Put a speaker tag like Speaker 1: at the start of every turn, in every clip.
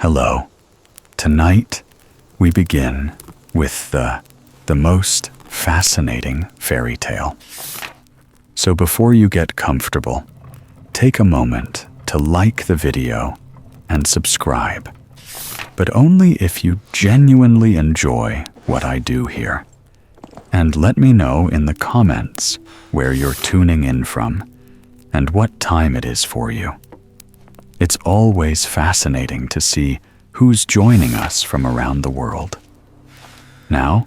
Speaker 1: Hello. Tonight, we begin with the most fascinating fairy tale. So before you get comfortable, take a moment to like the video and subscribe, but only if you genuinely enjoy what I do here. And let me know in the comments where you're tuning in from and what time it is for you. It's always fascinating to see who's joining us from around the world. Now,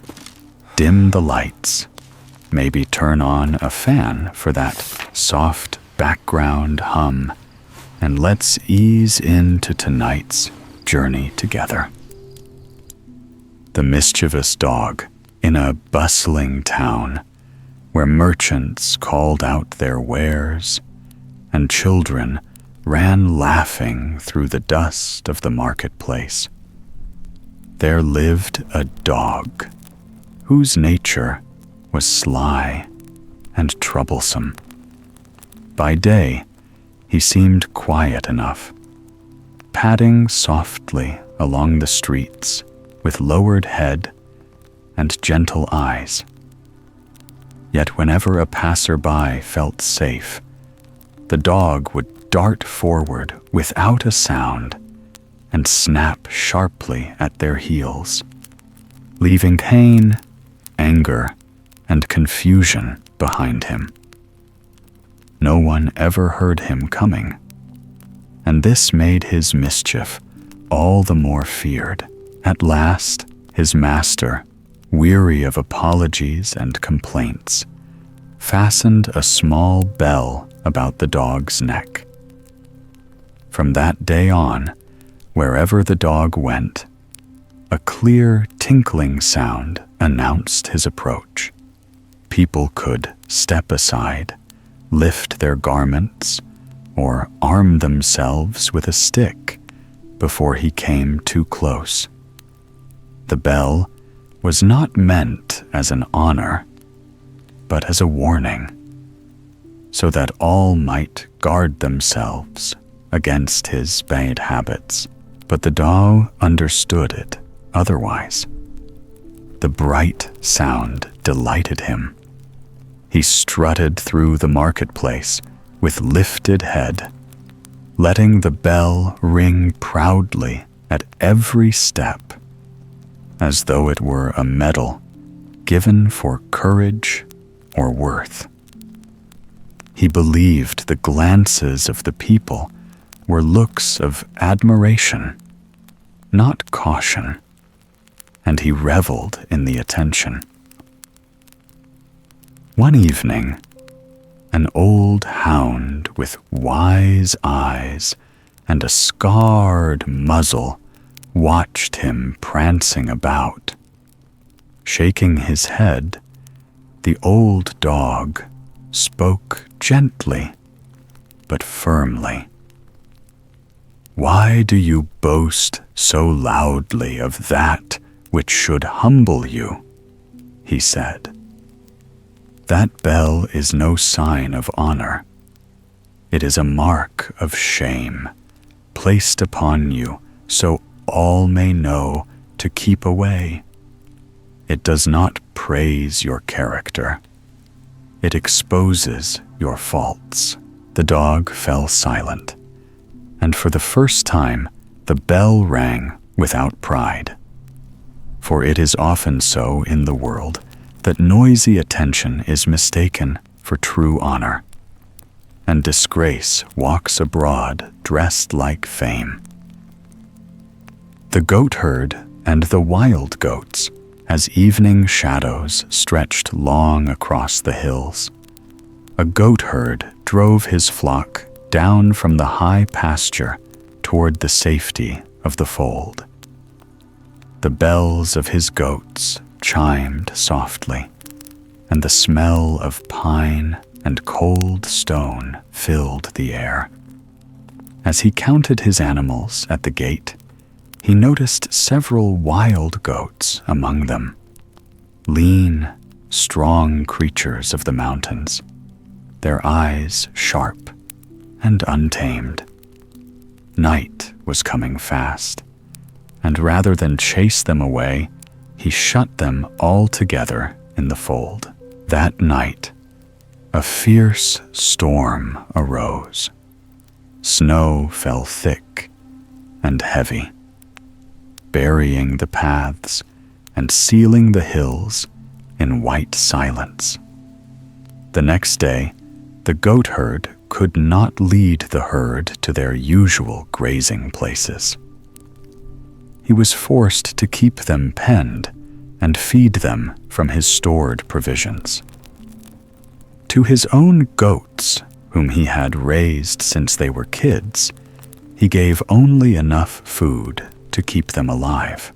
Speaker 1: dim the lights. Maybe turn on a fan for that soft background hum, and let's ease into tonight's journey together. The Mischievous Dog in a bustling town where merchants called out their wares and children ran laughing through the dust of the marketplace. There lived a dog whose nature was sly and troublesome. By day, he seemed quiet enough, padding softly along the streets with lowered head and gentle eyes. Yet whenever a passerby felt safe, the dog would dart forward without a sound and snap sharply at their heels, leaving pain, anger, and confusion behind him. No one ever heard him coming, and this made his mischief all the more feared. At last, his master, weary of apologies and complaints, fastened a small bell about the dog's neck. From that day on, wherever the dog went, a clear tinkling sound announced his approach. People could step aside, lift their garments, or arm themselves with a stick before he came too close. The bell was not meant as an honor, but as a warning, so that all might guard themselves against his bad habits. But the dog understood it otherwise. The bright sound delighted him. He strutted through the marketplace with lifted head, letting the bell ring proudly at every step, as though it were a medal given for courage or worth. He believed the glances of the people were looks of admiration, not caution, and he reveled in the attention. One evening, an old hound with wise eyes and a scarred muzzle watched him prancing about. Shaking his head, the old dog spoke gently but firmly. "Why do you boast so loudly of that which should humble you?" he said. "That bell is no sign of honor. It is a mark of shame placed upon you so all may know to keep away. It does not praise your character. It exposes your faults." The dog fell silent, and for the first time the bell rang without pride. For it is often so in the world that noisy attention is mistaken for true honor, and disgrace walks abroad dressed like fame. The goatherd and the wild goats, as evening shadows stretched long across the hills. A goatherd drove his flock down from the high pasture toward the safety of the fold. The bells of his goats chimed softly, and the smell of pine and cold stone filled the air. As he counted his animals at the gate, he noticed several wild goats among them, lean, strong creatures of the mountains, their eyes sharp and untamed. Night was coming fast, and rather than chase them away, he shut them all together in the fold. That night, a fierce storm arose. Snow fell thick and heavy, burying the paths and sealing the hills in white silence. The next day, the goatherd could not lead the herd to their usual grazing places. He was forced to keep them penned and feed them from his stored provisions. To his own goats, whom he had raised since they were kids, he gave only enough food to keep them alive.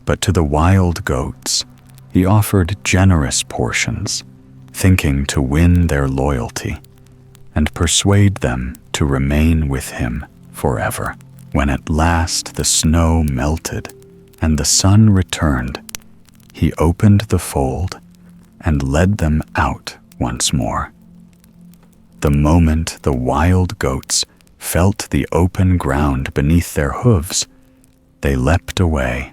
Speaker 1: But to the wild goats, he offered generous portions, thinking to win their loyalty and persuade them to remain with him forever. When at last the snow melted and the sun returned, he opened the fold and led them out once more. The moment the wild goats felt the open ground beneath their hooves, they leapt away,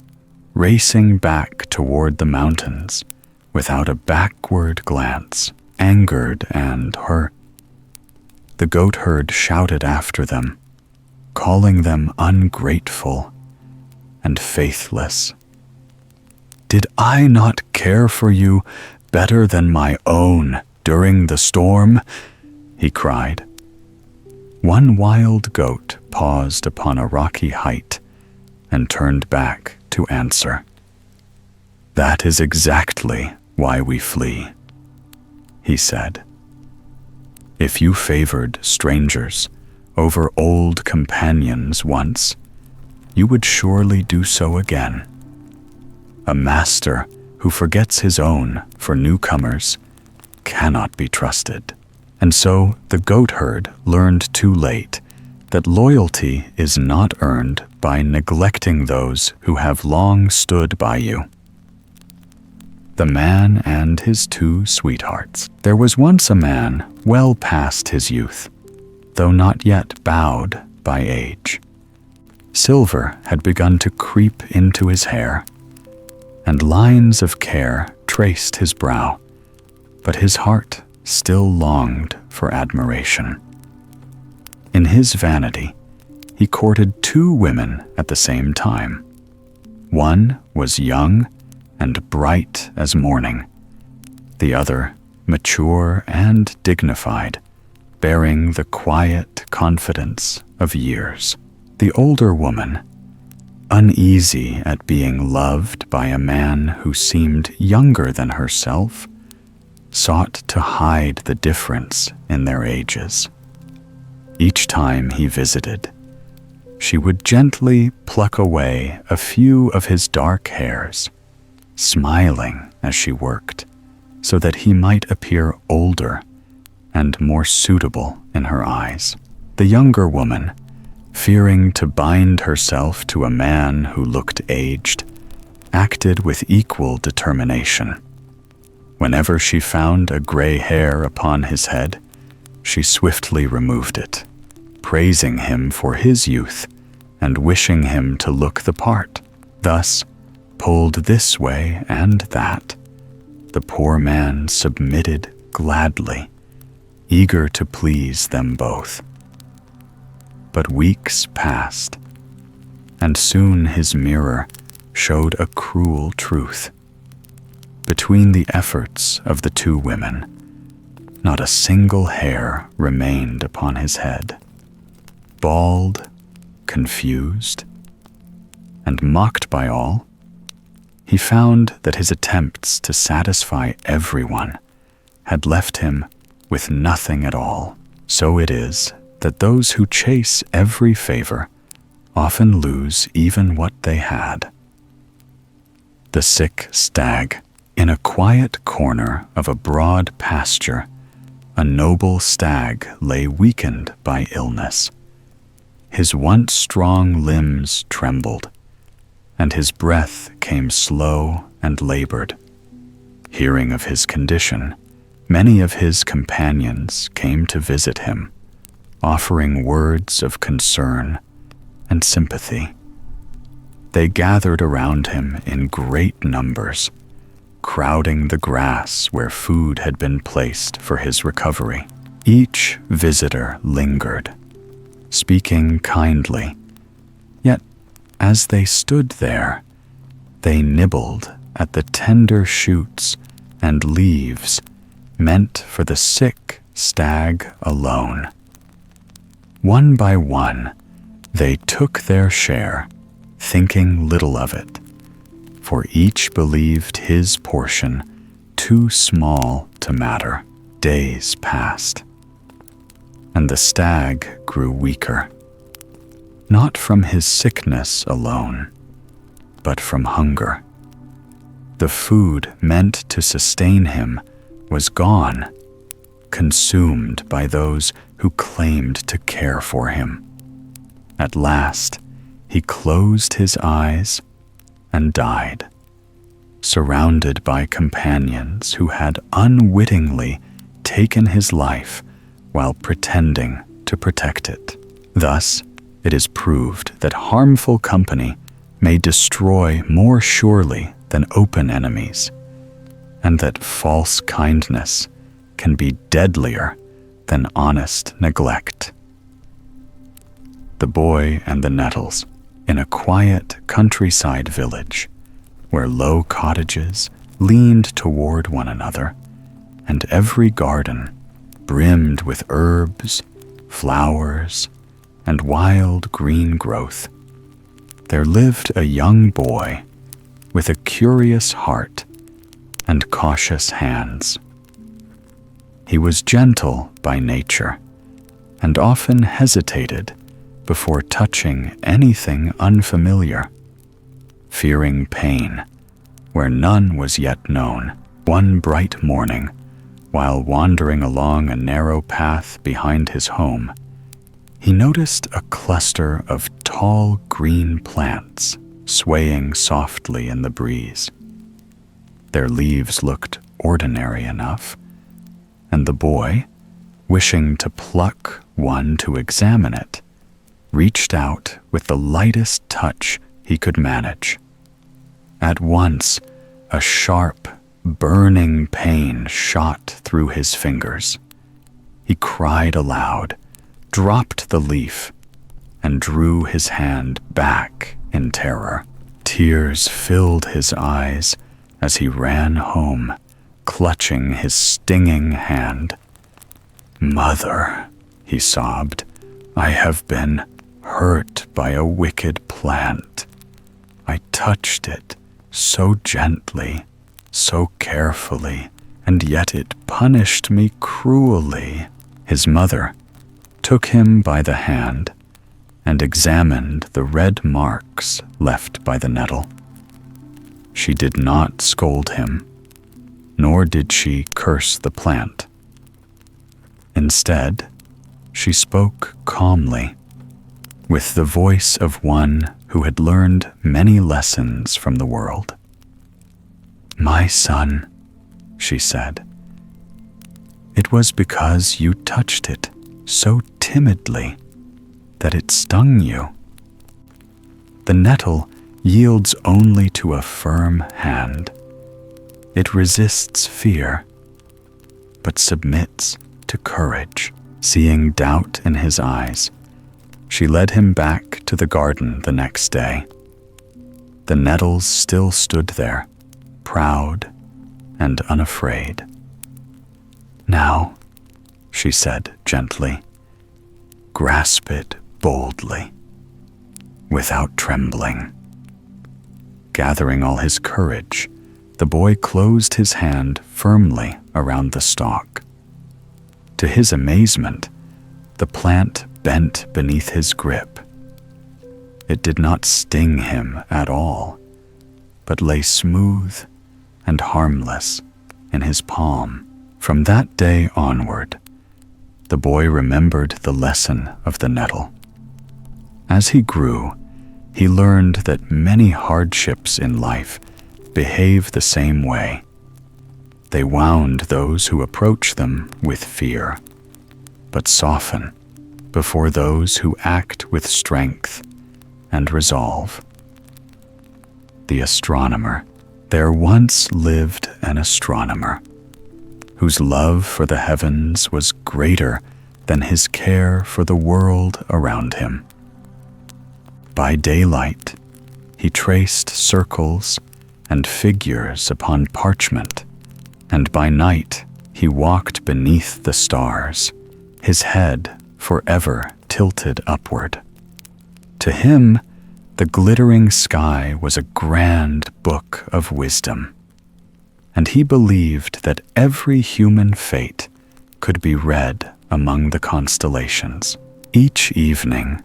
Speaker 1: racing back toward the mountains without a backward glance, angered and hurt. The goatherd shouted after them, calling them ungrateful and faithless. "Did I not care for you better than my own during the storm?" he cried. One wild goat paused upon a rocky height and turned back to answer. "That is exactly why we flee," he said. "If you favored strangers over old companions once, you would surely do so again. A master who forgets his own for newcomers cannot be trusted." And so the goatherd learned too late that loyalty is not earned by neglecting those who have long stood by you. The man and his two sweethearts. There was once a man well past his youth, though not yet bowed by age. Silver had begun to creep into his hair, and lines of care traced his brow, but his heart still longed for admiration. In his vanity, he courted two women at the same time. One was young and bright as morning, the other mature and dignified, bearing the quiet confidence of years. The older woman, uneasy at being loved by a man who seemed younger than herself, sought to hide the difference in their ages. Each time he visited, she would gently pluck away a few of his dark hairs, smiling as she worked, so that he might appear older and more suitable in her eyes. The younger woman, fearing to bind herself to a man who looked aged, acted with equal determination. Whenever she found a gray hair upon his head, she swiftly removed it, praising him for his youth and wishing him to look the part. Thus, pulled this way and that, the poor man submitted gladly, eager to please them both. But weeks passed, and soon his mirror showed a cruel truth. Between the efforts of the two women, not a single hair remained upon his head. Bald, confused, and mocked by all, he found that his attempts to satisfy everyone had left him with nothing at all. So it is that those who chase every favor often lose even what they had. The sick stag. In a quiet corner of a broad pasture, a noble stag lay weakened by illness. His once strong limbs trembled, and his breath came slow and labored. Hearing of his condition, many of his companions came to visit him, offering words of concern and sympathy. They gathered around him in great numbers, crowding the grass where food had been placed for his recovery. Each visitor lingered, speaking kindly, yet as they stood there, they nibbled at the tender shoots and leaves meant for the sick stag alone. One by one, they took their share, thinking little of it, for each believed his portion too small to matter. Days passed, and the stag grew weaker, not from his sickness alone, but from hunger. The food meant to sustain him was gone, consumed by those who claimed to care for him. At last, he closed his eyes and died, surrounded by companions who had unwittingly taken his life while pretending to protect it. Thus, it is proved that harmful company may destroy more surely than open enemies, and that false kindness can be deadlier than honest neglect. The Boy and the Nettles, in a quiet countryside village, where low cottages leaned toward one another, and every garden brimmed with herbs, flowers, and wild green growth, there lived a young boy with a curious heart and cautious hands. He was gentle by nature and often hesitated before touching anything unfamiliar, fearing pain where none was yet known. One bright morning, while wandering along a narrow path behind his home, he noticed a cluster of tall green plants swaying softly in the breeze. Their leaves looked ordinary enough, and the boy, wishing to pluck one to examine it, reached out with the lightest touch he could manage. At once, a sharp, burning pain shot through his fingers. He cried aloud, dropped the leaf, and drew his hand back in terror. Tears filled his eyes as he ran home, clutching his stinging hand. "Mother," he sobbed, "I have been hurt by a wicked plant. I touched it so gently, so carefully, and yet it punished me cruelly." His mother took him by the hand and examined the red marks left by the nettle. She did not scold him, nor did she curse the plant. Instead, she spoke calmly, with the voice of one who had learned many lessons from the world. "My son," she said, "it was because you touched it so timidly that it stung you. The nettle yields only to a firm hand. It resists fear, but submits to courage." Seeing doubt in his eyes, she led him back to the garden the next day. The nettles still stood there, proud and unafraid. "Now," she said gently, "grasp it boldly, without trembling." Gathering all his courage, the boy closed his hand firmly around the stalk. To his amazement, the plant bent beneath his grip. It did not sting him at all, but lay smooth and harmless in his palm. From that day onward, the boy remembered the lesson of the nettle. As he grew, he learned that many hardships in life behave the same way. They wound those who approach them with fear, but soften before those who act with strength and resolve. the astronomer. There once lived an astronomer whose love for the heavens was greater than his care for the world around him. By daylight, he traced circles and figures upon parchment, and by night he walked beneath the stars, his head forever tilted upward. To him, the glittering sky was a grand book of wisdom, and he believed that every human fate could be read among the constellations. Each evening,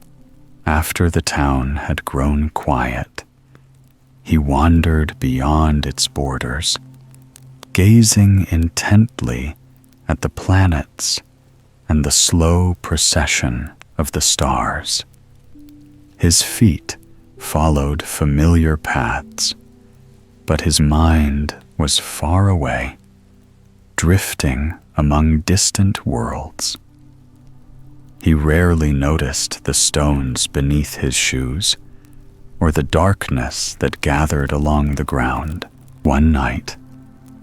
Speaker 1: after the town had grown quiet, he wandered beyond its borders, gazing intently at the planets and the slow procession of the stars. His feet followed familiar paths, but his mind was far away, drifting among distant worlds. He rarely noticed the stones beneath his shoes or the darkness that gathered along the ground. One night,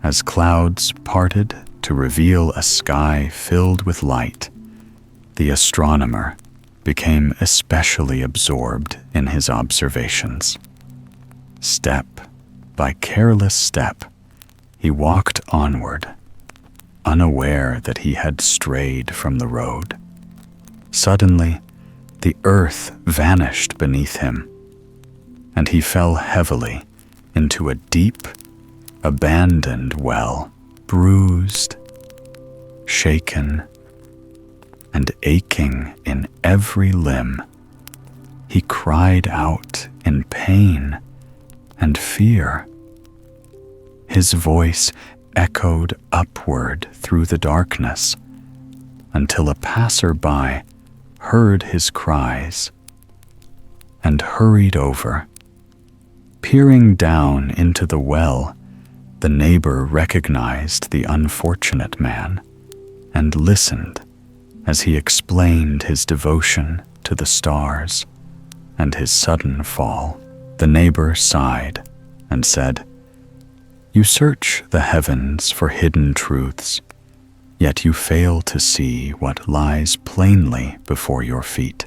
Speaker 1: as clouds parted to reveal a sky filled with light, the astronomer became especially absorbed in his observations. Step by careless step, he walked onward, unaware that he had strayed from the road. Suddenly, the earth vanished beneath him, and he fell heavily into a deep, abandoned well, bruised, shaken, and aching in every limb. He cried out in pain and fear. His voice echoed upward through the darkness until a passer-by heard his cries and hurried over. Peering down into the well, the neighbor recognized the unfortunate man and listened as he explained his devotion to the stars and his sudden fall. The neighbor sighed and said, "You search the heavens for hidden truths, yet you fail to see what lies plainly before your feet.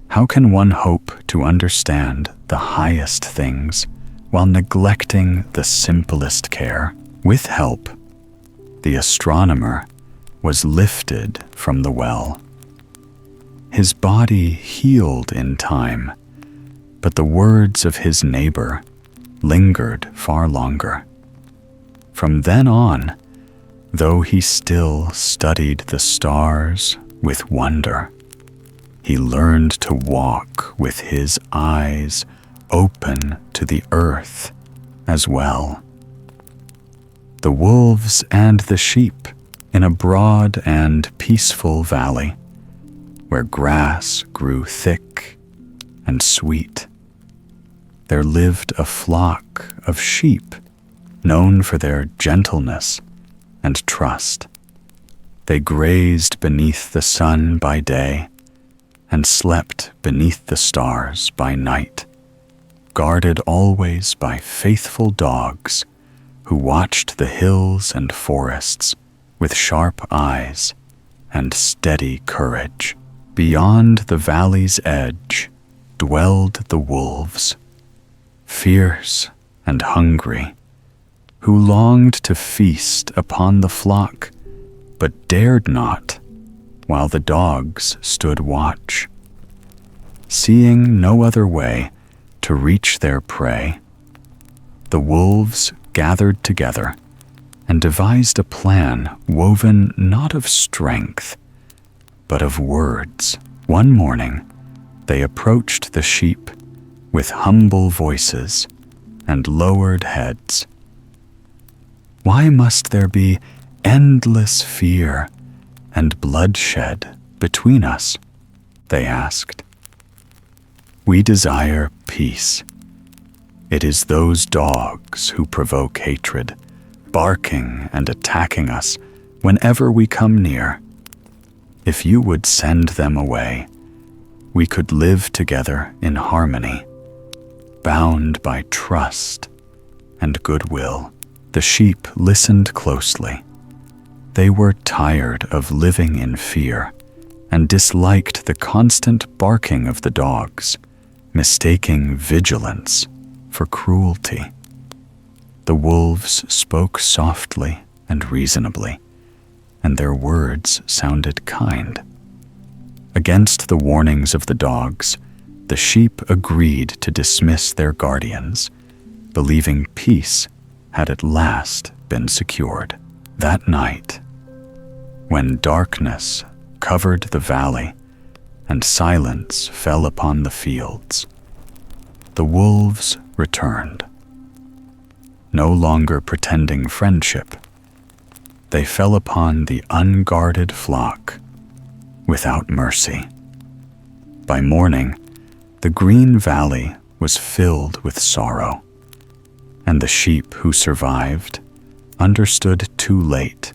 Speaker 1: How can one hope to understand the highest things while neglecting the simplest care?" With help, the astronomer was lifted from the well. His body healed in time, but the words of his neighbor lingered far longer. From then on, though he still studied the stars with wonder, he learned to walk with his eyes open to the earth as well. The wolves and the sheep in a broad and peaceful valley, where grass grew thick and sweet, there lived a flock of sheep known for their gentleness and trust. They grazed beneath the sun by day and slept beneath the stars by night, guarded always by faithful dogs who watched the hills and forests with sharp eyes and steady courage. Beyond the valley's edge dwelled the wolves, fierce and hungry, who longed to feast upon the flock, but dared not while the dogs stood watch. Seeing no other way to reach their prey, the wolves gathered together and devised a plan woven not of strength, but of words. One morning, they approached the sheep with humble voices and lowered heads. "Why must there be endless fear and bloodshed between us?" they asked. "We desire peace. It is those dogs who provoke hatred, barking and attacking us whenever we come near. If you would send them away, we could live together in harmony. bound by trust and goodwill. The sheep listened closely. They were tired of living in fear and disliked the constant barking of the dogs, mistaking vigilance for cruelty. The wolves spoke softly and reasonably, and their words sounded kind. Against the warnings of the dogs, the sheep agreed to dismiss their guardians, believing peace had at last been secured. That night, when darkness covered the valley and silence fell upon the fields, the wolves returned. No longer pretending friendship, they fell upon the unguarded flock without mercy. By morning, the green valley was filled with sorrow, and the sheep who survived understood too late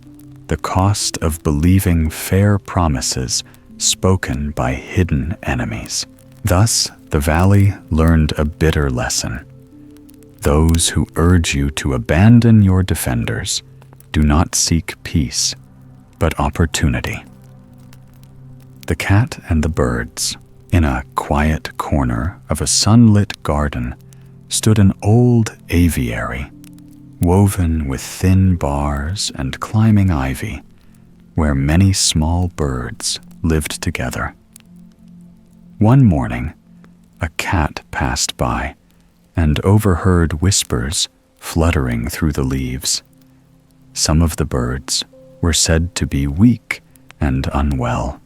Speaker 1: the cost of believing fair promises spoken by hidden enemies. Thus, the valley learned a bitter lesson. Those who urge you to abandon your defenders do not seek peace, but opportunity. The cat and the birds. In a quiet corner of a sunlit garden stood an old aviary, woven with thin bars and climbing ivy, where many small birds lived together. One morning, a cat passed by and overheard whispers fluttering through the leaves. Some of the birds were said to be weak and unwell.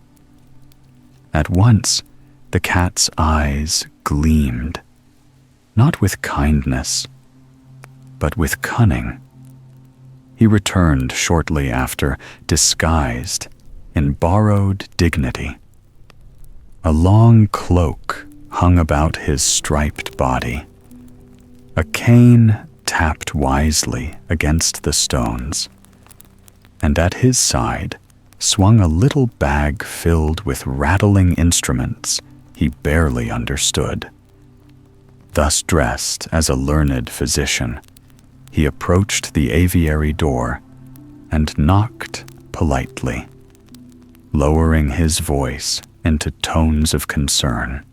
Speaker 1: At once, the cat's eyes gleamed, not with kindness, but with cunning. He returned shortly after, disguised in borrowed dignity. A long cloak hung about his striped body. A cane tapped wisely against the stones, and at his side swung a little bag filled with rattling instruments he barely understood. Thus dressed as a learned physician, he approached the aviary door and knocked politely, lowering his voice into tones of concern.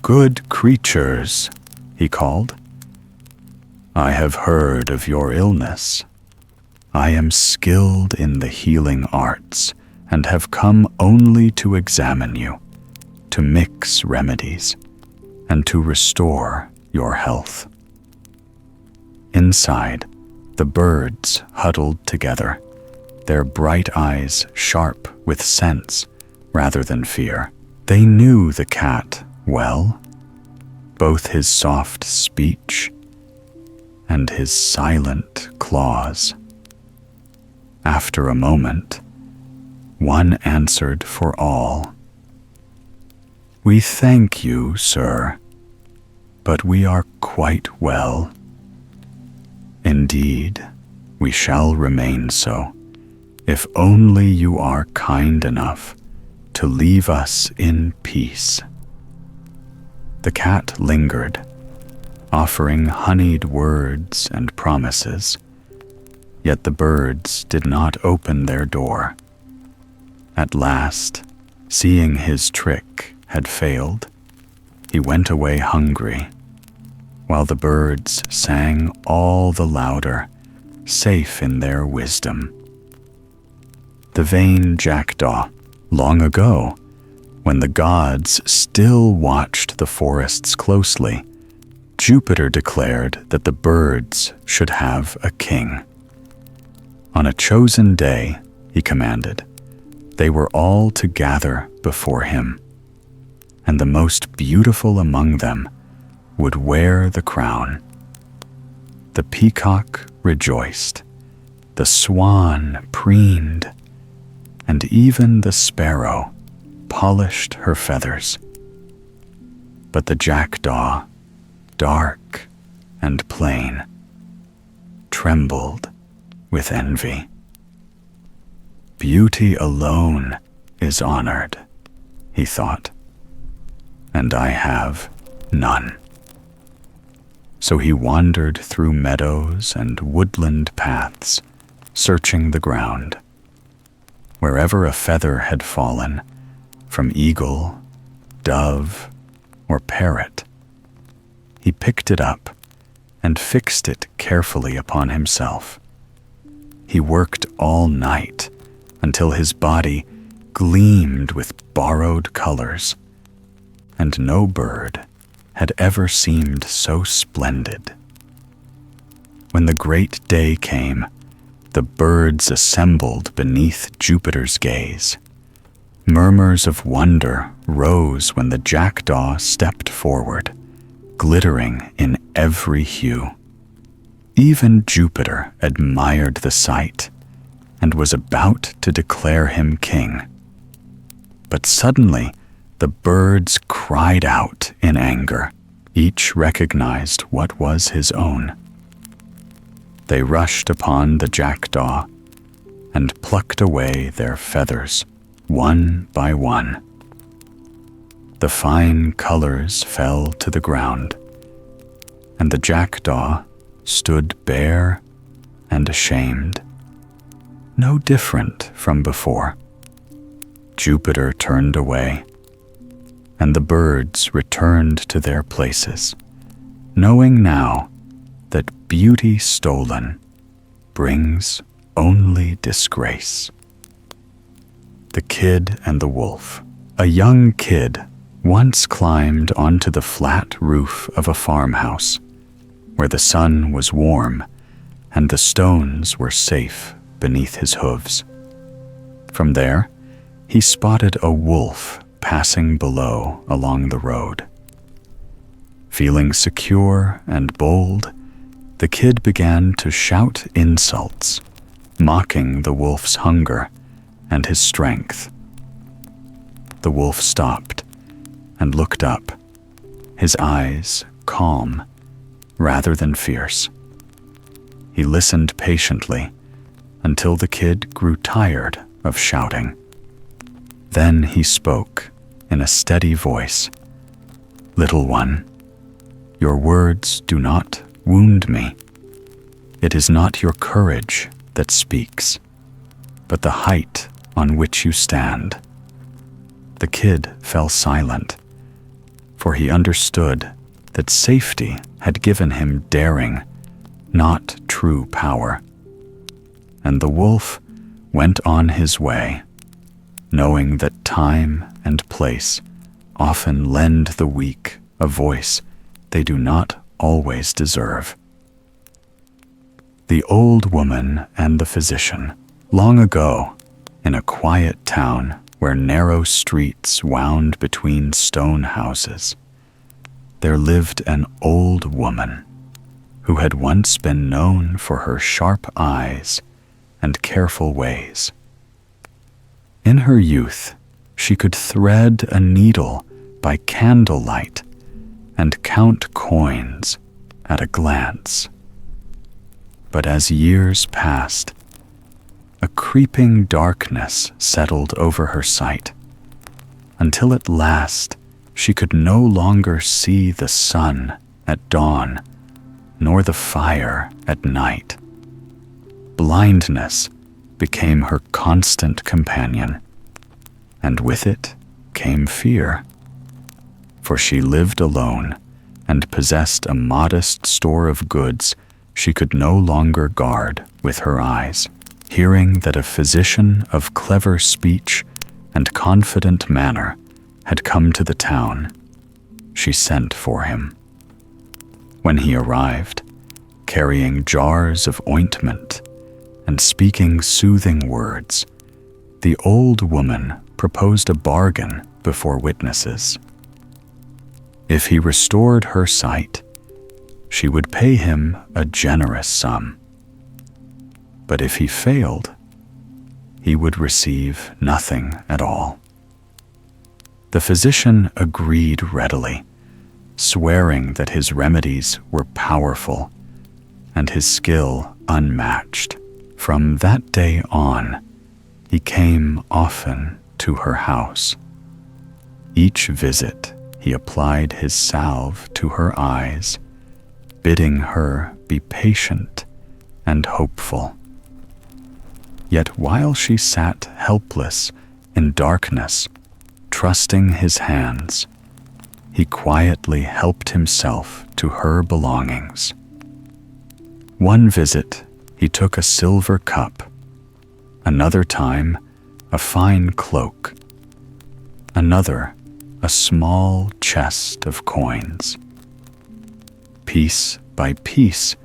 Speaker 1: "Good creatures," he called. "I have heard of your illness. I am skilled in the healing arts and have come only to examine you, to mix remedies, and to restore your health." Inside, the birds huddled together, their bright eyes sharp with sense rather than fear. They knew the cat well, both his soft speech and his silent claws. After a moment, one answered for all. "We thank you, sir, but we are quite well. Indeed, we shall remain so, if only you are kind enough to leave us in peace." The cat lingered, offering honeyed words and promises, yet the birds did not open their door. At last, seeing his trick had failed, he went away hungry, while the birds sang all the louder, safe in their wisdom. The Vain Jackdaw. Long ago, when the gods still watched the forests closely, Jupiter declared that the birds should have a king. On a chosen day, he commanded, they were all to gather before him, and the most beautiful among them would wear the crown. The peacock rejoiced, the swan preened, and even the sparrow polished her feathers. But the jackdaw, dark and plain, trembled with envy. "Beauty alone is honored," he thought, "and I have none." So he wandered through meadows and woodland paths, searching the ground. Wherever a feather had fallen, from eagle, dove, or parrot, he picked it up and fixed it carefully upon himself. He worked all night until his body gleamed with borrowed colors, and no bird had ever seemed so splendid. When the great day came, the birds assembled beneath Jupiter's gaze. Murmurs of wonder rose when the jackdaw stepped forward, glittering in every hue. Even Jupiter admired the sight and was about to declare him king. But suddenly, the birds cried out in anger. Each recognized what was his own. They rushed upon the jackdaw and plucked away their feathers, one by one. The fine colors fell to the ground, and the jackdaw stood bare and ashamed, no different from before. Jupiter turned away, and the birds returned to their places, knowing now that beauty stolen brings only disgrace. The Kid and the Wolf. A young kid once climbed onto the flat roof of a farmhouse, where the sun was warm and the stones were safe beneath his hooves. From there, he spotted a wolf passing below along the road. Feeling secure and bold, the kid began to shout insults, mocking the wolf's hunger and his strength. The wolf stopped and looked up, his eyes calm rather than fierce. He listened patiently until the kid grew tired of shouting. Then he spoke in a steady voice. "Little one, your words do not wound me. It is not your courage that speaks, but the height on which you stand." The kid fell silent, for he understood that safety had given him daring, not true power. And the wolf went on his way, knowing that time and place often lend the weak a voice they do not always deserve. The Old Woman and the Physician. Long ago, in a quiet town where narrow streets wound between stone houses, there lived an old woman who had once been known for her sharp eyes and careful ways. In her youth, she could thread a needle by candlelight and count coins at a glance. But as years passed, a creeping darkness settled over her sight, until at last she could no longer see the sun at dawn, nor the fire at night. Blindness became her constant companion, and with it came fear. For she lived alone and possessed a modest store of goods she could no longer guard with her eyes. Hearing that a physician of clever speech and confident manner had come to the town, she sent for him. When he arrived, carrying jars of ointment and speaking soothing words, the old woman proposed a bargain before witnesses. If he restored her sight, she would pay him a generous sum. But if he failed, he would receive nothing at all. The physician agreed readily, swearing that his remedies were powerful and his skill unmatched. From that day on, he came often to her house. Each visit, he applied his salve to her eyes bidding her be patient and hopeful. Yet while she sat helpless in darkness, trusting his hands, he quietly helped himself to her belongings. One visit, he took a silver cup. Another time, a fine cloak. Another, a small chest of coins. Piece by piece,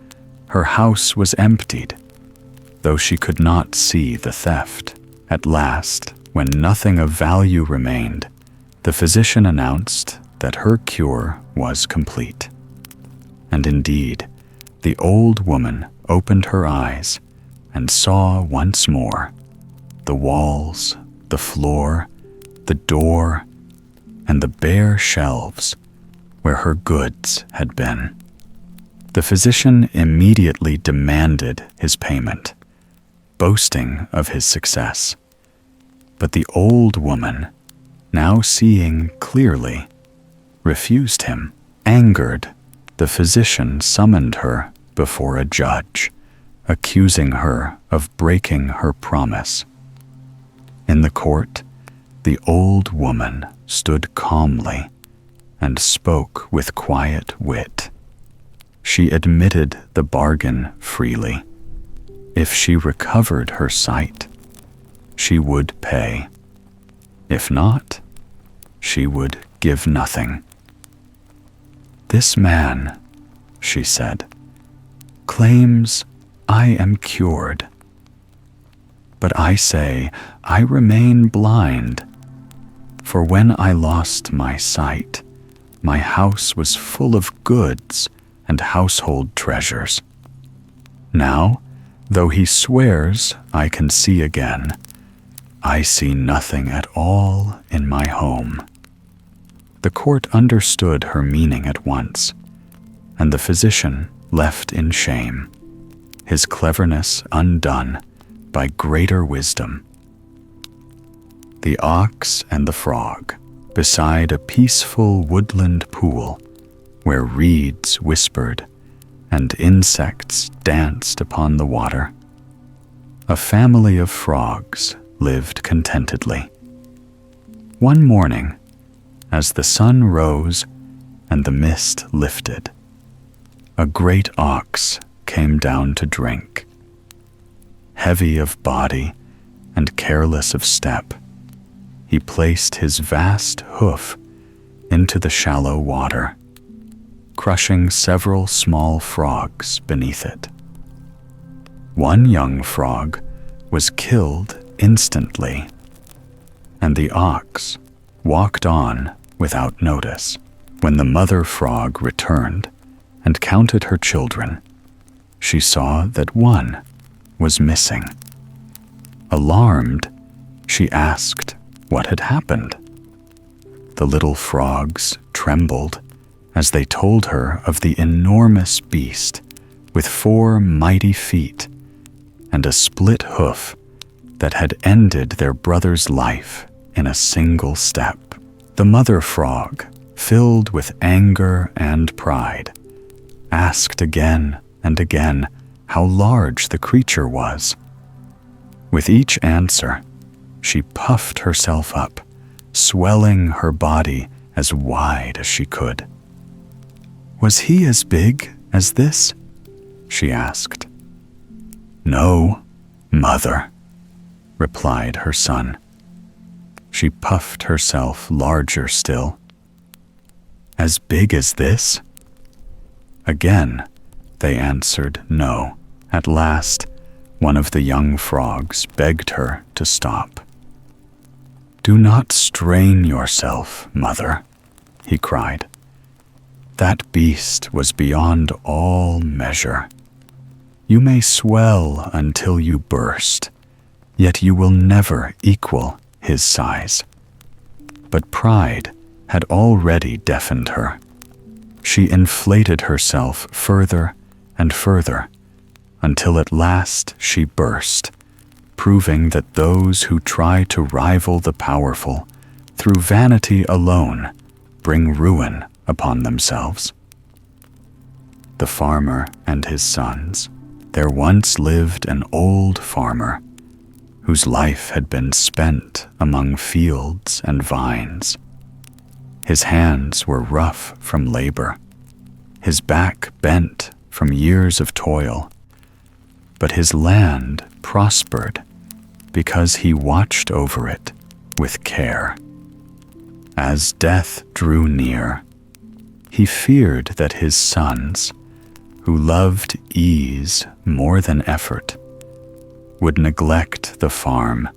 Speaker 1: her house was emptied, though she could not see the theft. At last, when nothing of value remained, the physician announced that her cure was complete. And indeed, the old woman opened her eyes and saw once more the walls, the floor, the door, and the bare shelves where her goods had been. The physician immediately demanded his payment, boasting of his success. But the old woman, now seeing clearly, refused him. Angered, the physician summoned her before a judge, accusing her of breaking her promise. In the court, the old woman stood calmly and spoke with quiet wit. She admitted the bargain freely. If she recovered her sight, she would pay. If not, she would give nothing. "This man," she said, "claims I am cured. But I say I remain blind, for when I lost my sight, my house was full of goods and household treasures. Now, though he swears I can see again, I see nothing at all in my home." The court understood her meaning at once, and the physician left in shame, his cleverness undone by greater wisdom. The ox and the frog, beside a peaceful woodland pool, where reeds whispered and insects danced upon the water. A family of frogs lived contentedly. One morning, as the sun rose and the mist lifted, a great ox came down to drink. Heavy of body and careless of step, he placed his vast hoof into the shallow water, crushing several small frogs beneath it. One young frog was killed instantly, and the ox walked on without notice. When the mother frog returned and counted her children, she saw that one was missing. Alarmed, she asked what had happened. The little frogs trembled as they told her of the enormous beast with 4 mighty feet and a split hoof that had ended their brother's life in a single step. The mother frog, filled with anger and pride, asked again and again how large the creature was. With each answer, she puffed herself up, swelling her body as wide as she could. "Was he as big as this?" she asked. "No, mother," replied her son. She puffed herself larger still. "As big as this?" Again, they answered no. At last, one of the young frogs begged her to stop. "Do not strain yourself, mother," he cried. "That beast was beyond all measure. You may swell until you burst, yet you will never equal his size." But pride had already deafened her. She inflated herself further and further, until at last she burst, proving that those who try to rival the powerful through vanity alone bring ruin upon themselves. the farmer and his sons, there once lived an old farmer whose life had been spent among fields and vines. His hands were rough from labor, his back bent from years of toil, but his land prospered because he watched over it with care. As death drew near, he feared that his sons, who loved ease more than effort, would neglect the farm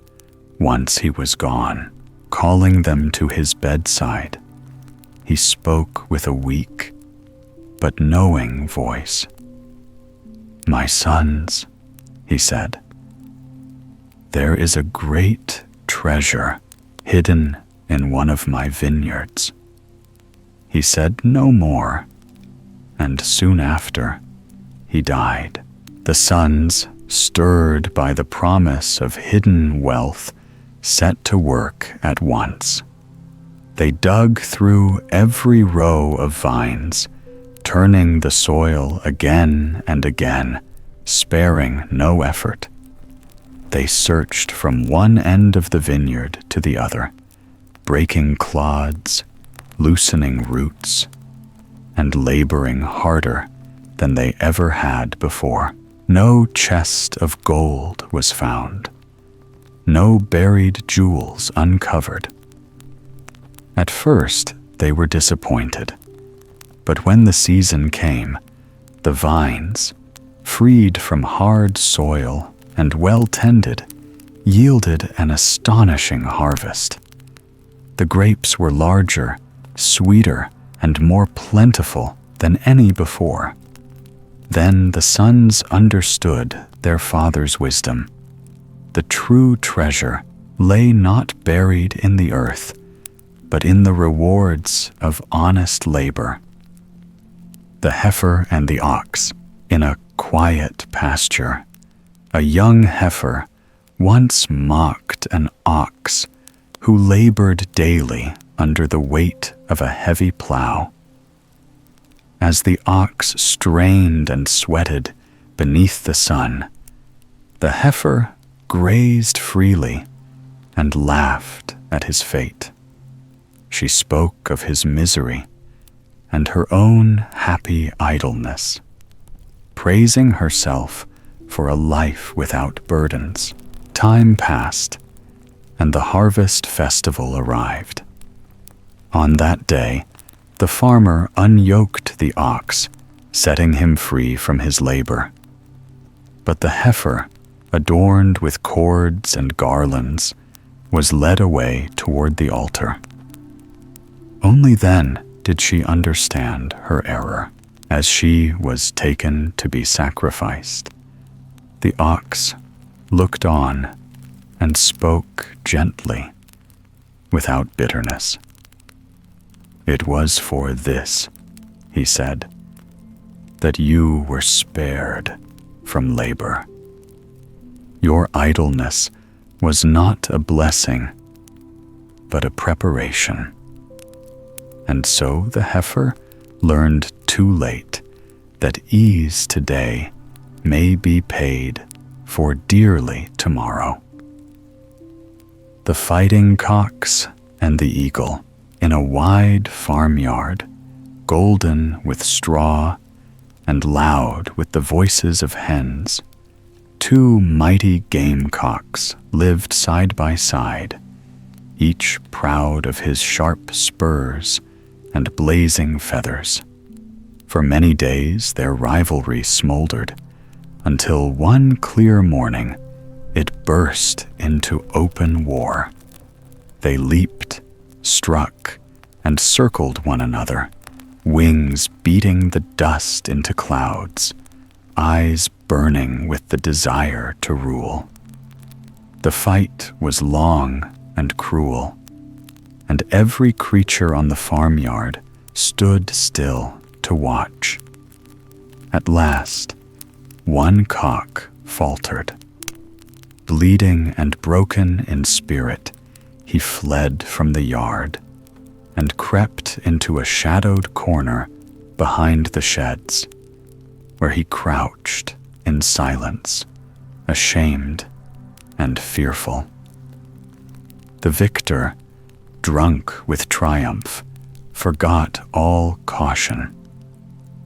Speaker 1: once he was gone. Calling them to his bedside, he spoke with a weak but knowing voice. "My sons," he said, "there is a great treasure hidden in one of my vineyards." He said no more, and soon after, he died. The sons, stirred by the promise of hidden wealth, set to work at once. They dug through every row of vines, turning the soil again and again, sparing no effort. They searched from one end of the vineyard to the other, breaking clods, loosening roots, and laboring harder than they ever had before. No chest of gold was found, no buried jewels uncovered. At first, they were disappointed, but when the season came, the vines, freed from hard soil and well tended, yielded an astonishing harvest. The grapes were larger, sweeter, and more plentiful than any before. Then the sons understood their father's wisdom. The true treasure lay not buried in the earth, but in the rewards of honest labor. The heifer and the ox, in a quiet pasture. A young heifer once mocked an ox who labored daily under the weight of a heavy plow. As the ox strained and sweated beneath the sun, the heifer grazed freely and laughed at his fate. She spoke of his misery and her own happy idleness, praising herself for a life without burdens. Time passed, and the harvest festival arrived. On that day, the farmer unyoked the ox, setting him free from his labor. But the heifer, adorned with cords and garlands, was led away toward the altar. Only then did she understand her error. As she was taken to be sacrificed, the ox looked on and spoke gently, without bitterness. "It was for this," he said, "that you were spared from labor. Your idleness was not a blessing, but a preparation." And so the heifer learned too late that ease today may be paid for dearly tomorrow. The fighting cocks and the eagle in a wide farmyard, golden with straw and loud with the voices of hens, two mighty gamecocks lived side by side, each proud of his sharp spurs and blazing feathers. For many days their rivalry smoldered, until one clear morning it burst into open war. They leaped, struck, and circled one another, wings beating the dust into clouds, eyes burning with the desire to rule. The fight was long and cruel, and every creature on the farmyard stood still to watch. At last, one cock faltered. Bleeding and broken in spirit, he fled from the yard and crept into a shadowed corner behind the sheds, where he crouched in silence, ashamed and fearful. The victor, drunk with triumph, forgot all caution.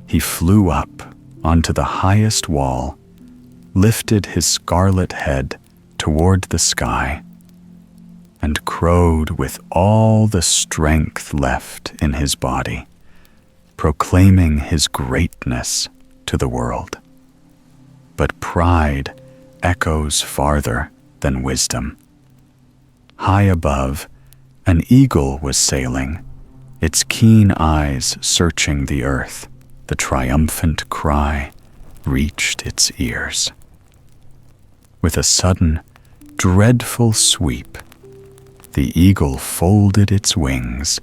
Speaker 1: He flew up onto the highest wall, lifted his scarlet head toward the sky, and crowed with all the strength left in his body, proclaiming his greatness to the world. But pride echoes farther than wisdom. High above, an eagle was sailing, its keen eyes searching the earth. The triumphant cry reached its ears. With a sudden, dreadful sweep, the eagle folded its wings,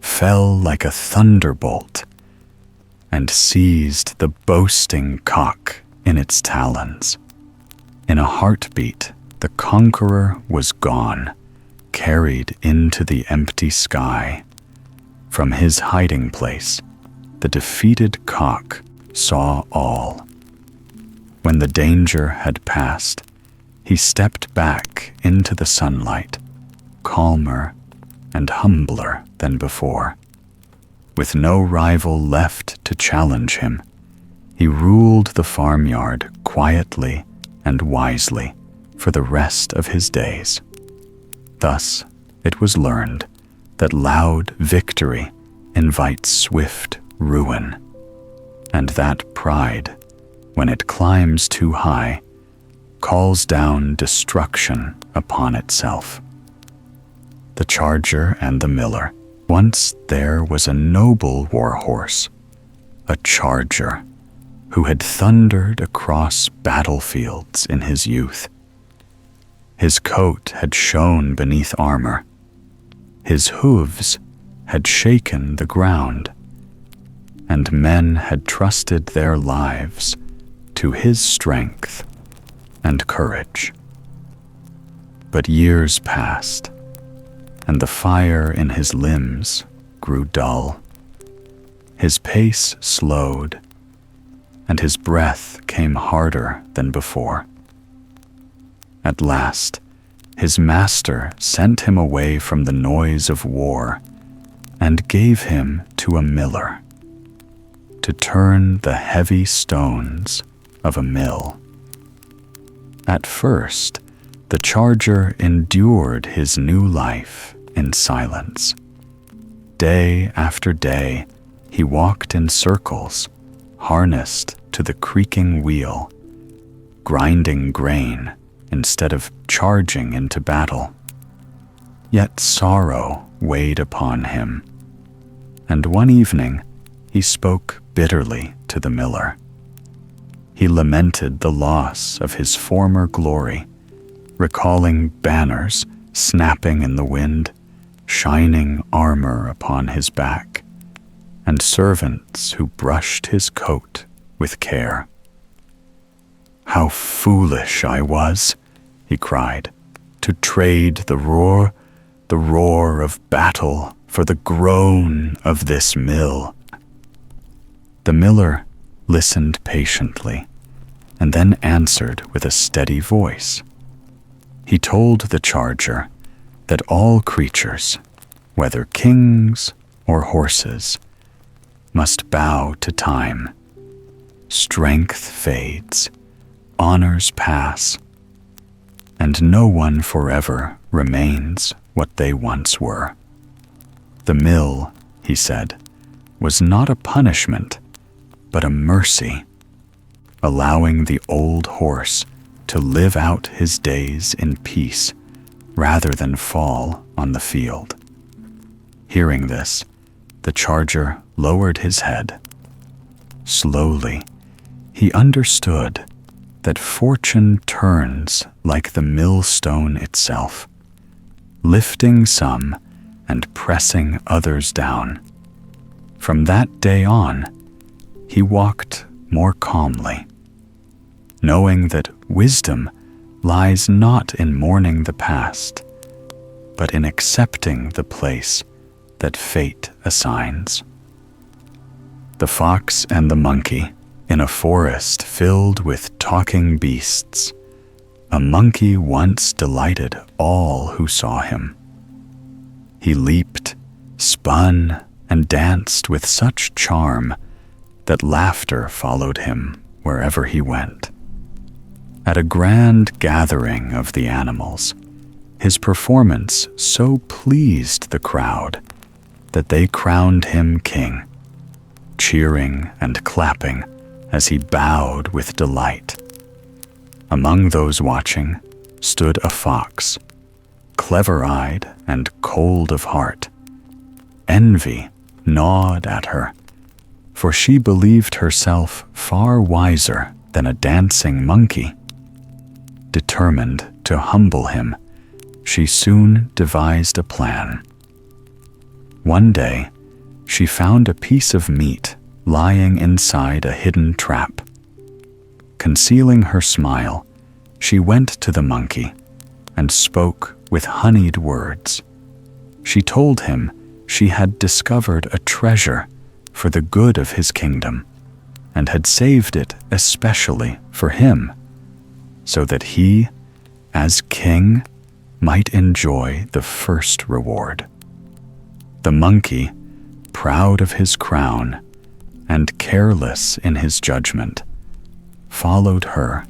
Speaker 1: fell like a thunderbolt, and seized the boasting cock in its talons. In a heartbeat, the conqueror was gone, carried into the empty sky. From his hiding place, the defeated cock saw all. When the danger had passed, he stepped back into the sunlight, calmer and humbler than before. With no rival left to challenge him, he ruled the farmyard quietly and wisely for the rest of his days. Thus, it was learned that loud victory invites swift ruin, and that pride, when it climbs too high, calls down destruction upon itself. The charger and the miller. Once there was a noble war horse, a charger, who had thundered across battlefields in his youth. His coat had shone beneath armor. His hooves had shaken the ground, and men had trusted their lives to his strength and courage. But years passed, and the fire in his limbs grew dull. His pace slowed, and his breath came harder than before. At last, his master sent him away from the noise of war and gave him to a miller to turn the heavy stones of a mill. At first, the charger endured his new life in silence. Day after day, he walked in circles, harnessed to the creaking wheel, grinding grain instead of charging into battle. Yet sorrow weighed upon him, and one evening he spoke bitterly to the miller. He lamented the loss of his former glory, recalling banners snapping in the wind, shining armor upon his back, and servants who brushed his coat with care. "How foolish I was," he cried, "to trade the roar of battle for the groan of this mill." The miller listened patiently, and then answered with a steady voice. He told the charger that all creatures, whether kings or horses, must bow to time. Strength fades, honors pass, and no one forever remains what they once were. The mill, he said, was not a punishment, but a mercy, allowing the old horse to live out his days in peace rather than fall on the field. Hearing this, the charger lowered his head. Slowly, he understood that fortune turns like the millstone itself, lifting some and pressing others down. From that day on, he walked more calmly, knowing that wisdom lies not in mourning the past, but in accepting the place that fate assigns. The Fox and the Monkey. In a forest filled with talking beasts, a monkey once delighted all who saw him. He leaped, spun, and danced with such charm that laughter followed him wherever he went. At a grand gathering of the animals, his performance so pleased the crowd that they crowned him king, cheering and clapping as he bowed with delight. Among those watching stood a fox, clever-eyed and cold of heart. Envy gnawed at her, for she believed herself far wiser than a dancing monkey. Determined to humble him, she soon devised a plan. One day, she found a piece of meat lying inside a hidden trap. Concealing her smile, she went to the monkey and spoke with honeyed words. She told him she had discovered a treasure for the good of his kingdom and had saved it especially for him, so that he, as king, might enjoy the first reward. The monkey, proud of his crown and careless in his judgment, followed her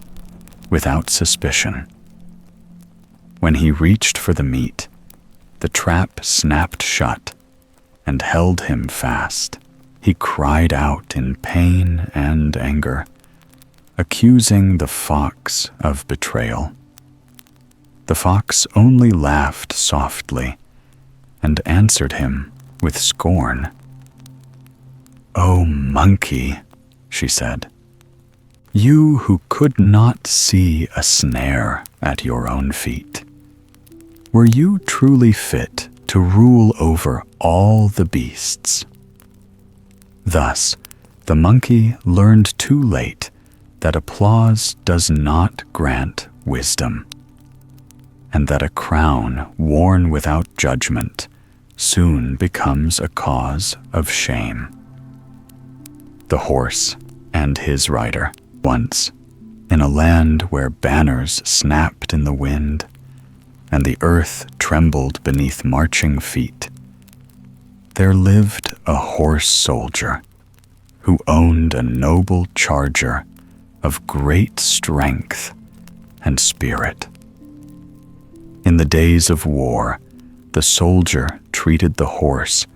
Speaker 1: without suspicion. When he reached for the meat, the trap snapped shut and held him fast. He cried out in pain and anger, accusing the fox of betrayal. The fox only laughed softly and answered him with scorn. "O monkey," she said, "you who could not see a snare at your own feet, were you truly fit to rule over all the beasts?" Thus, the monkey learned too late that applause does not grant wisdom, and that a crown worn without judgment soon becomes a cause of shame. The horse and his rider, once, in a land where banners snapped in the wind and the earth trembled beneath marching feet, there lived a horse soldier who owned a noble charger of great strength and spirit. In the days of war, the soldier treated the horse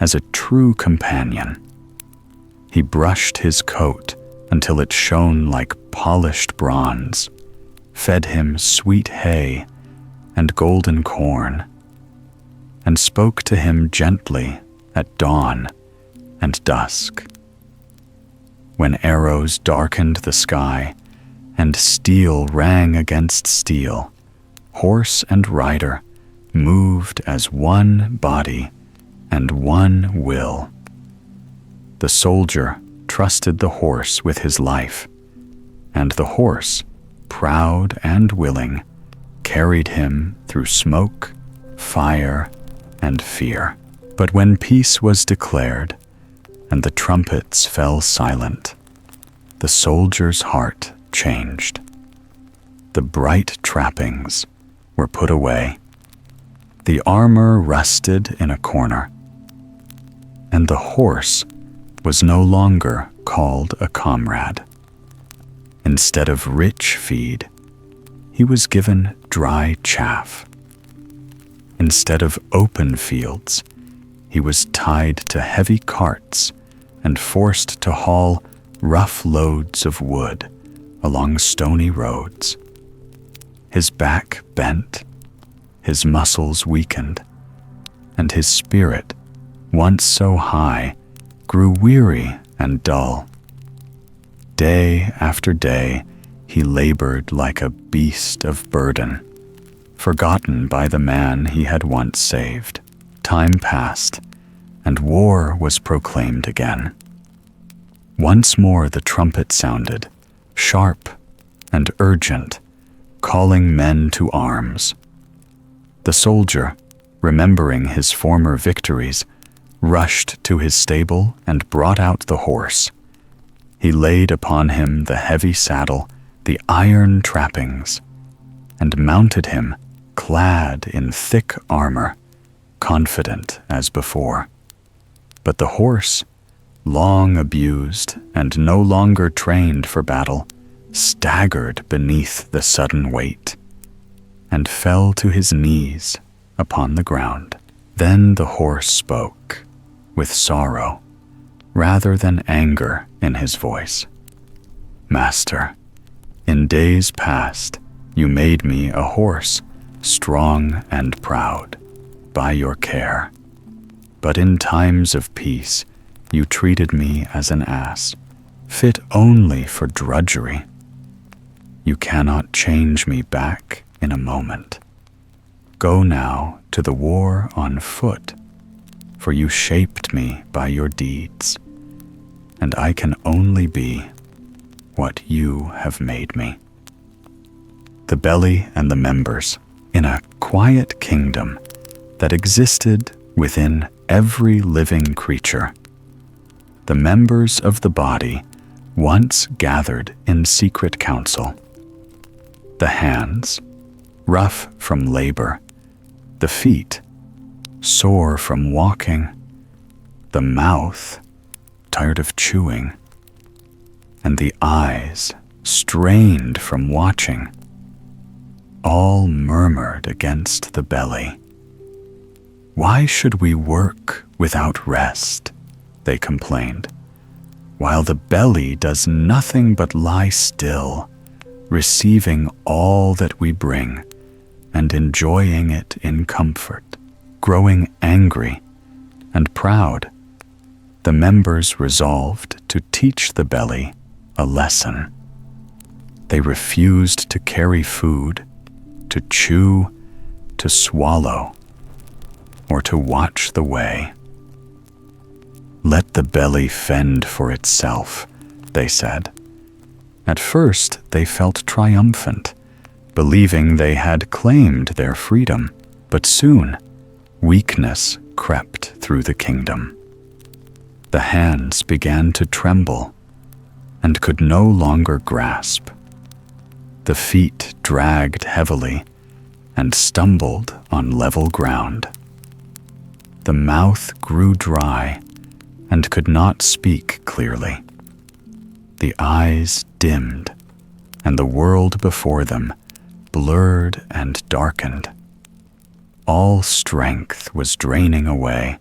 Speaker 1: as a true companion. He brushed his coat until it shone like polished bronze, fed him sweet hay and golden corn, and spoke to him gently at dawn and dusk. When arrows darkened the sky and steel rang against steel, horse and rider moved as one body and one will. The soldier trusted the horse with his life, and the horse, proud and willing, carried him through smoke, fire, and fear. But when peace was declared and the trumpets fell silent, the soldier's heart changed. The bright trappings were put away, the armor rusted in a corner, and the horse was no longer called a comrade. Instead of rich feed, he was given dry chaff. Instead of open fields, he was tied to heavy carts and forced to haul rough loads of wood along stony roads. His back bent, his muscles weakened, and his spirit, once so high, grew weary and dull. Day after day, he labored like a beast of burden, forgotten by the man he had once saved. Time passed, and war was proclaimed again. Once more the trumpet sounded, sharp and urgent, calling men to arms. The soldier, remembering his former victories, rushed to his stable and brought out the horse. He laid upon him the heavy saddle, the iron trappings, and mounted him, clad in thick armor, confident as before. But the horse, long abused and no longer trained for battle, staggered beneath the sudden weight, and fell to his knees upon the ground. Then the horse spoke, with sorrow, rather than anger in his voice. "Master, in days past you made me a horse, strong and proud, by your care. But in times of peace you treated me as an ass, fit only for drudgery. You cannot change me back in a moment. Go now to the war on foot, for you shaped me by your deeds, and I can only be what you have made me." The belly and the members, in a quiet kingdom that existed within every living creature. The members of the body once gathered in secret council. The hands, rough from labor, the feet, sore from walking, the mouth, tired of chewing, and the eyes, strained from watching, all murmured against the belly. "Why should we work without rest?" they complained, "while the belly does nothing but lie still, receiving all that we bring and enjoying it in comfort." Growing angry and proud, the members resolved to teach the belly a lesson. They refused to carry food, to chew, to swallow, or to watch the way. "Let the belly fend for itself," they said. At first they felt triumphant, believing they had claimed their freedom, but soon weakness crept through the kingdom. The hands began to tremble and could no longer grasp. The feet dragged heavily and stumbled on level ground. The mouth grew dry and could not speak clearly. The eyes dimmed, and the world before them blurred and darkened. All strength was draining away,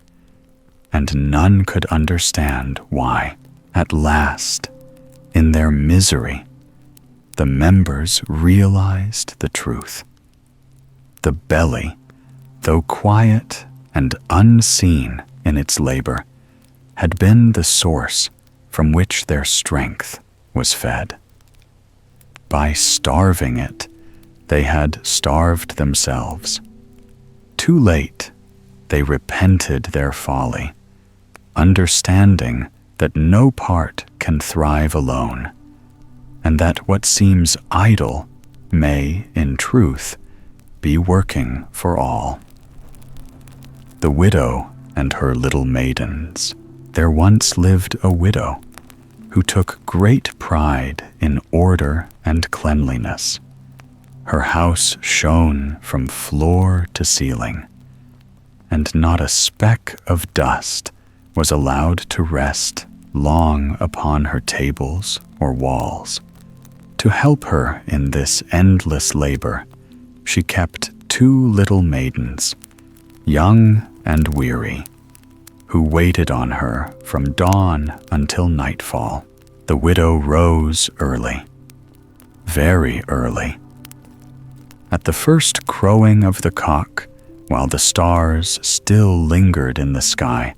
Speaker 1: and none could understand why. At last, in their misery, the members realized the truth. The belly, though quiet and unseen in its labor, had been the source from which their strength was fed. By starving it, they had starved themselves. Too late, they repented their folly, understanding that no part can thrive alone, and that what seems idle may, in truth, be working for all. The widow and her little maidens. There once lived a widow who took great pride in order and cleanliness. Her house shone from floor to ceiling, and not a speck of dust was allowed to rest long upon her tables or walls. To help her in this endless labor, she kept 2 little maidens, young and weary, who waited on her from dawn until nightfall. The widow rose early, very early. At the first crowing of the cock, while the stars still lingered in the sky,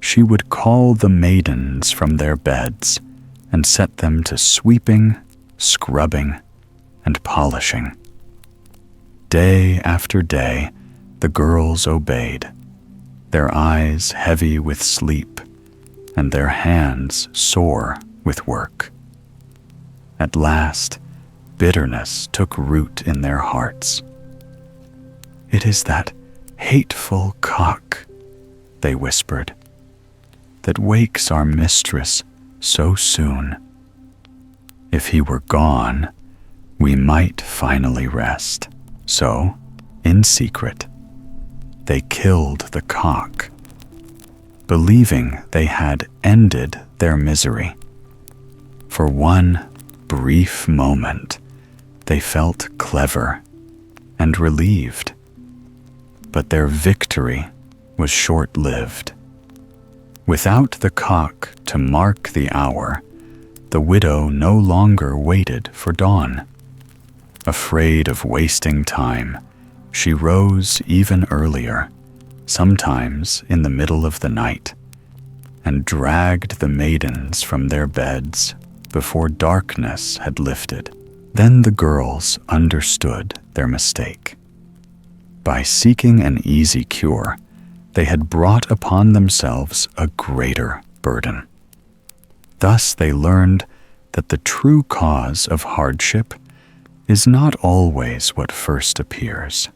Speaker 1: she would call the maidens from their beds and set them to sweeping, scrubbing, and polishing. Day after day, the girls obeyed, their eyes heavy with sleep and their hands sore with work. At last, bitterness took root in their hearts. "It is that hateful cock," they whispered, "that wakes our mistress so soon. If he were gone, we might finally rest. So, in secret, they killed the cock, believing they had ended their misery. For one brief moment, they felt clever and relieved. But their victory was short-lived. Without the cock to mark the hour, the widow no longer waited for dawn. Afraid of wasting time, she rose even earlier, sometimes in the middle of the night, and dragged the maidens from their beds before darkness had lifted. Then the girls understood their mistake. By seeking an easy cure, they had brought upon themselves a greater burden. Thus they learned that the true cause of hardship is not always what first appears,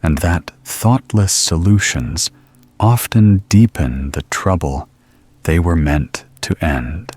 Speaker 1: and that thoughtless solutions often deepen the trouble they were meant to end.